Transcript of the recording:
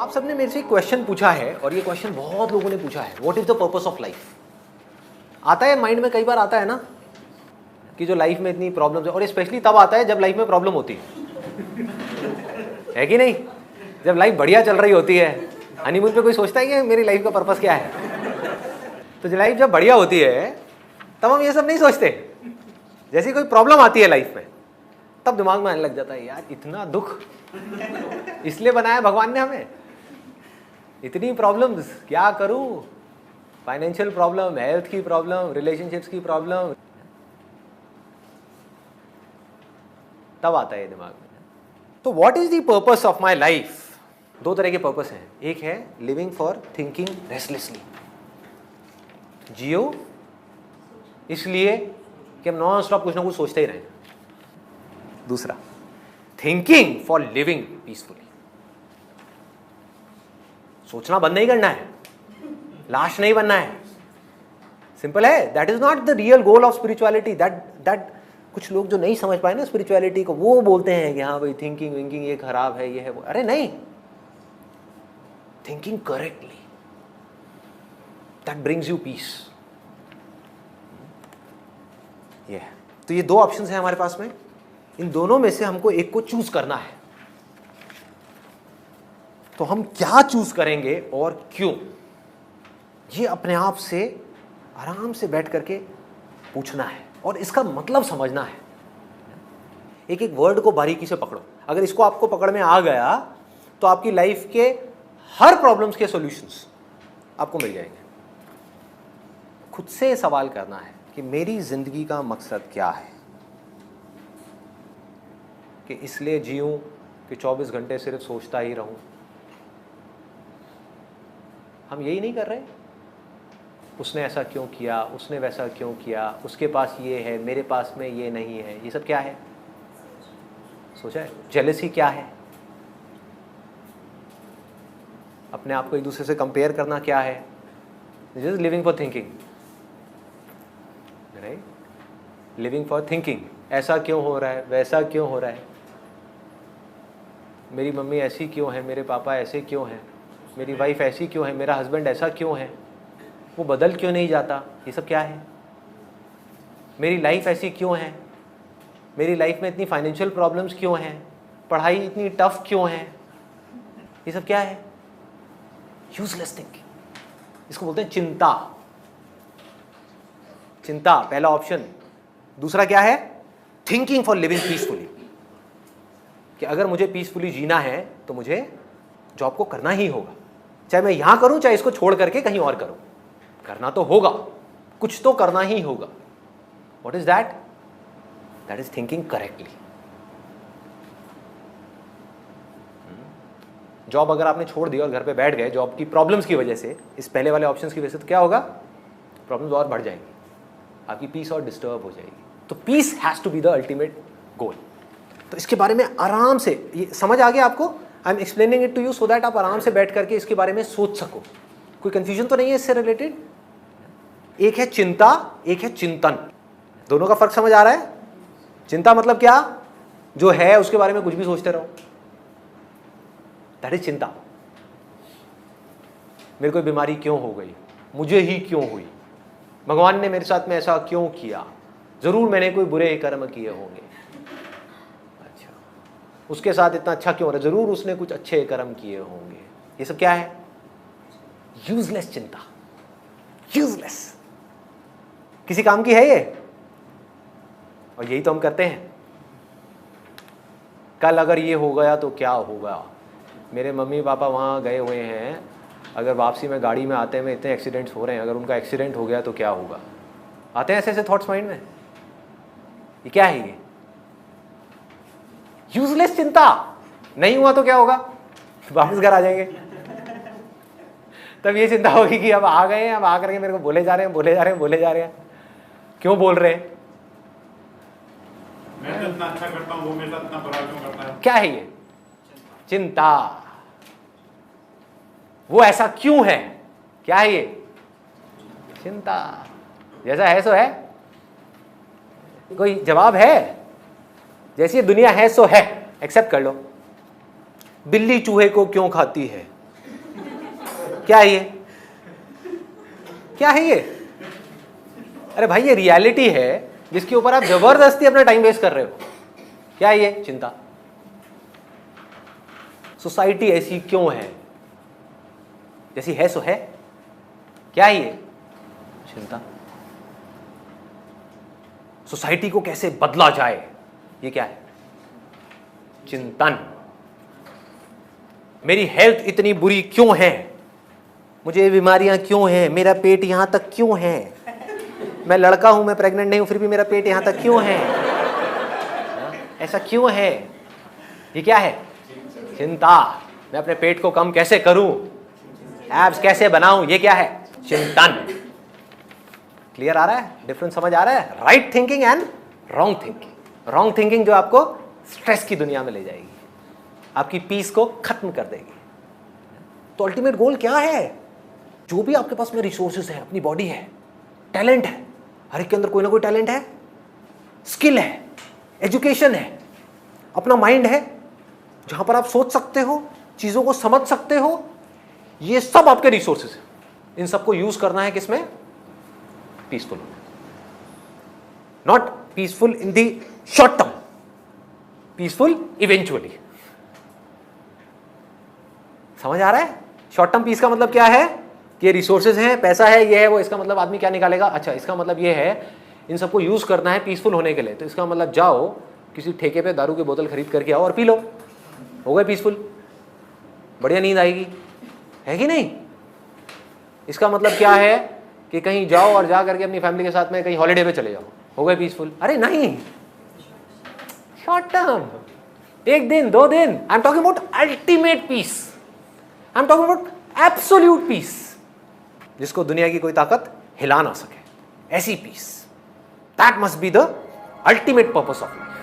आप सबने मेरे से एक क्वेश्चन पूछा है और ये क्वेश्चन बहुत लोगों ने पूछा है, what is the purpose of life. आता है माइंड में, कई बार आता है ना कि जो लाइफ में इतनी प्रॉब्लम्स है, और स्पेशली तब आता है जब लाइफ में प्रॉब्लम होती है कि नहीं। जब लाइफ बढ़िया चल रही होती है, हनीमून पे कोई सोचता है कि मेरी लाइफ का पर्पस क्या है। तो लाइफ जब बढ़िया होती है तब हम ये सब नहीं सोचते। जैसी कोई प्रॉब्लम आती है लाइफ में तब दिमाग में आने लग जाता है, यार इतना दुख इसलिए बनाया भगवान ने हमें, इतनी प्रॉब्लम्स क्या करूं, फाइनेंशियल प्रॉब्लम, हेल्थ की प्रॉब्लम, रिलेशनशिप्स की प्रॉब्लम, तब आता है दिमाग में। तो what is the purpose of my life. दो तरह के पर्पस हैं, एक है लिविंग फॉर थिंकिंग रेस्टलेसली, जियो इसलिए कि हम नॉन स्टॉप कुछ ना कुछ सोचते ही रहें। दूसरा थिंकिंग फॉर लिविंग पीसफुली, सोचना बंद नहीं करना है, लाश नहीं बनना है, सिंपल है। That is not the real goal of spirituality. That कुछ लोग जो नहीं समझ पाए ना स्पिरिचुअलिटी को, वो बोलते हैं कि हाँ भाई थिंकिंग विंकिंग ये खराब है, ये है वो। अरे नहीं, thinking correctly that brings you peace. ये तो ये दो ऑप्शंस हैं हमारे पास में, इन दोनों में से हमको एक को चूज करना है। तो हम क्या चूज करेंगे और क्यों, ये अपने आप से आराम से बैठ करके पूछना है और इसका मतलब समझना है। एक एक वर्ड को बारीकी से पकड़ो। अगर इसको आपको पकड़ में आ गया तो आपकी लाइफ के हर प्रॉब्लम्स के सॉल्यूशंस आपको मिल जाएंगे। खुद से सवाल करना है कि मेरी जिंदगी का मकसद क्या है, कि इसलिए जीऊं कि 24 घंटे सिर्फ सोचता ही रहूं। हम यही नहीं कर रहे। उसने ऐसा क्यों किया, उसने वैसा क्यों किया, उसके पास ये है मेरे पास में ये नहीं है, ये सब क्या है, सोचा है। जेलसी क्या है, अपने आप को एक दूसरे से कंपेयर करना क्या है। This is living for thinking, right. Living for thinking, ऐसा क्यों हो रहा है, वैसा क्यों हो रहा है, मेरी मम्मी ऐसी क्यों है, मेरे पापा ऐसे क्यों हैं, मेरी वाइफ ऐसी क्यों है, मेरा हस्बैंड ऐसा क्यों है, वो बदल क्यों नहीं जाता, ये सब क्या है। मेरी लाइफ ऐसी क्यों है, मेरी लाइफ में इतनी फाइनेंशियल प्रॉब्लम्स क्यों हैं, पढ़ाई इतनी टफ क्यों है, ये सब क्या है। यूजलेस थिंकिंग, इसको बोलते हैं चिंता। चिंता पहला ऑप्शन। दूसरा क्या है, थिंकिंग फॉर लिविंग पीसफुली, कि अगर मुझे पीसफुली जीना है तो मुझे जॉब को करना ही होगा, चाहे मैं यहां करूं चाहे इसको छोड़ करके कहीं और करूं, करना तो होगा, कुछ तो करना ही होगा। What is that, that is thinking correctly. Job अगर आपने छोड़ दी और घर पे बैठ गए जॉब की प्रॉब्लम्स की वजह से, इस पहले वाले ऑप्शंस की वजह से, तो क्या होगा, प्रॉब्लम्स और बढ़ जाएंगी, आपकी पीस और डिस्टर्ब हो जाएगी। तो peace has to be the ultimate goal. तो इसके बारे में आराम से, ये समझ आ गया आपको, I am explaining it to you so that आप आराम से बैठ करके इसके बारे में सोच सको। कोई कंफ्यूजन तो नहीं है इससे रिलेटेड। एक है चिंता, एक है चिंतन, दोनों का फर्क समझ आ रहा है। चिंता मतलब क्या, जो है उसके बारे में कुछ भी सोचते रहो, दैट इज चिंता। मेरे को बीमारी क्यों हो गई, मुझे ही क्यों हुई, भगवान ने मेरे साथ में ऐसा क्यों किया, जरूर मैंने कोई बुरे कर्म किए होंगे, अच्छा उसके साथ इतना अच्छा क्यों हो रहा है, जरूर उसने कुछ अच्छे कर्म किए होंगे। ये सब क्या है, यूजलेस चिंता, यूजलेस, किसी काम की है ये। और यही तो हम करते हैं। कल अगर ये हो गया तो क्या होगा, मेरे मम्मी पापा वहाँ गए हुए हैं, अगर वापसी में गाड़ी में आते में इतने एक्सीडेंट्स हो रहे हैं, अगर उनका एक्सीडेंट हो गया तो क्या होगा। आते हैं ऐसे ऐसे थॉट्स माइंड में। ये क्या है, ये यूजलेस चिंता। नहीं हुआ तो क्या होगा, वापस घर आ जाएंगे। तब ये चिंता होगी कि अब आ गए हैं, अब आ करके मेरे को बोले जा रहे हैं, बोले जा रहे हैं, बोले जा रहे हैं, क्यों बोल रहे हैं, मैं तो इतना अच्छा करता हूं, वो मेरे साथ इतना बुरा क्यों करता है। क्या है ये, चिंता। वो ऐसा क्यों है, क्या है ये, चिंता। जैसा है सो है, कोई जवाब है, जैसी दुनिया है सो है, एक्सेप्ट कर लो। बिल्ली चूहे को क्यों खाती है, क्या है ये? क्या है ये? अरे भाई ये रियलिटी है जिसके ऊपर आप जबरदस्ती अपना टाइम वेस्ट कर रहे हो। क्या है ये? चिंता। सोसाइटी ऐसी क्यों है? जैसी है सो है। क्या है ये? चिंता। सोसाइटी को कैसे बदला जाए, ये क्या है? चिंतन। मेरी हेल्थ इतनी बुरी क्यों है, मुझे ये बीमारियां क्यों हैं, मेरा पेट यहां तक क्यों है, मैं लड़का हूं, मैं प्रेग्नेंट नहीं हूं, फिर भी मेरा पेट यहां तक क्यों है, ऐसा क्यों है? ये क्या है? चिंता। मैं अपने पेट को कम कैसे करूं, एब्स कैसे बनाऊं, ये क्या है? चिंतन। क्लियर आ रहा है? डिफरेंस समझ आ रहा है? Right thinking and wrong thinking. Wrong thinking जो आपको स्ट्रेस की दुनिया में ले जाएगी, आपकी पीस को खत्म कर देगी। तो अल्टीमेट गोल क्या है? जो भी आपके पास में रिसोर्सेज है, अपनी बॉडी है, टैलेंट है, हर एक के अंदर कोई ना कोई टैलेंट है, स्किल है, एजुकेशन है, अपना माइंड है जहां पर आप सोच सकते हो, चीजों को समझ सकते हो, ये सब आपके रिसोर्सेज है। इन सबको यूज करना है किसमें? Peaceful. Not peaceful in the short term, peaceful eventually. समझ आ रहा है? शॉर्ट टर्म पीस का मतलब क्या है कि ये रिसोर्सेज हैं, पैसा है, ये है वो। इसका मतलब आदमी क्या निकालेगा? अच्छा, इसका मतलब ये है इन सबको यूज करना है पीसफुल होने के लिए। तो इसका मतलब जाओ किसी ठेके पे दारू की बोतल खरीद करके आओ और पी लो, हो गए पीसफुल, बढ़िया नींद आएगी, है कि नहीं? इसका मतलब क्या है कि कहीं जाओ और जा करके अपनी फैमिली के साथ में कहीं हॉलीडे पे चले जाओ, हो गए पीसफुल। अरे नहीं, शॉर्ट टर्म, एक दिन, 2 दिन। I am talking about ultimate peace, I am talking about absolute peace, जिसको दुनिया की कोई ताकत हिला ना सके। ऐसी peace, that must be the ultimate purpose of life.